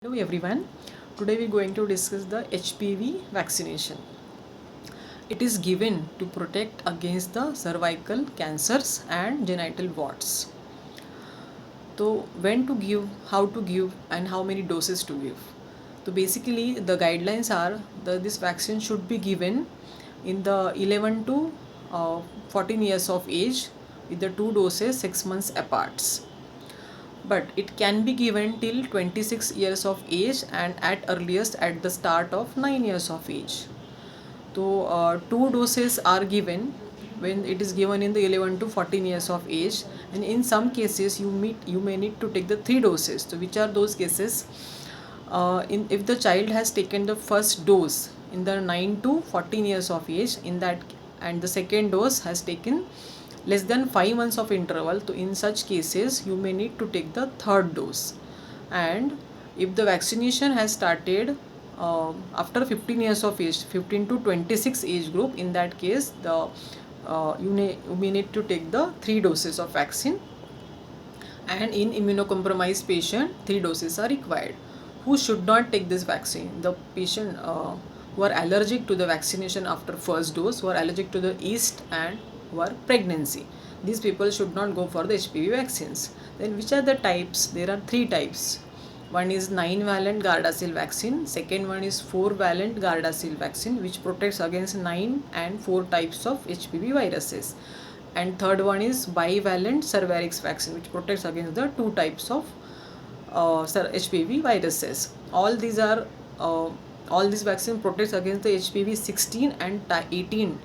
Hello everyone. Today we are going to discuss the HPV vaccination. It is given to protect against the cervical cancers and genital warts. So when to give, how to give and how many doses to give. So basically the guidelines are that this vaccine should be given in the 11 to 14 years of age with the two doses 6 months apart, but it can be given till 26 years of age and at earliest at the start of 9 years of age. So two doses are given when it is given in the 11 to 14 years of age, and in some cases you may need to take the three doses. So which are those cases? If the child has taken the first dose in the 9 to 14 years of age, in that, and the second dose has taken less than 5 months of interval, so in such cases you may need to take the third dose. And if the vaccination has started after 15 years of age, 15 to 26 age group, in that case you may need to take the three doses of vaccine, and in immunocompromised patient 3 doses are required. Who should not take this vaccine? The patient who are allergic to the vaccination after first dose, who are allergic to the yeast, and who are pregnancy. These people should not go for the HPV vaccines. Then which are the types? There are 3 types. One is 9-valent Gardasil vaccine, second one is 4-valent Gardasil vaccine, which protects against 9 and 4 types of HPV viruses, and third one is bivalent Cervarix vaccine, which protects against the 2 types of HPV viruses. All these vaccine protects against the HPV 16 and 18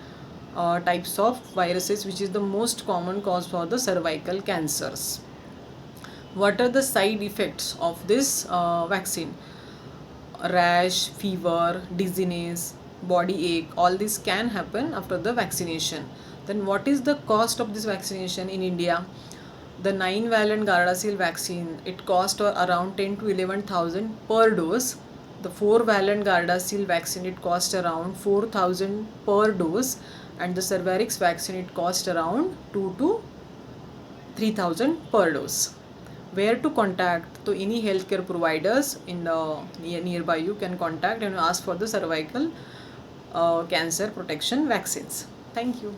types of viruses, which is the most common cause for the cervical cancers. What are the side effects of this vaccine? Rash, fever, dizziness, body ache, all this can happen after the vaccination. Then what is the cost of this vaccination in India? The 9-valent Gardasil vaccine, it cost around 10 to 11,000 per dose. The 4-valent Gardasil vaccine, it cost around 4,000 per dose, and the Cervarix vaccine, it cost around 2 to 3,000 per dose. Where to contact? So any healthcare providers in the nearby you can contact and ask for the cervical cancer protection vaccines. Thank you.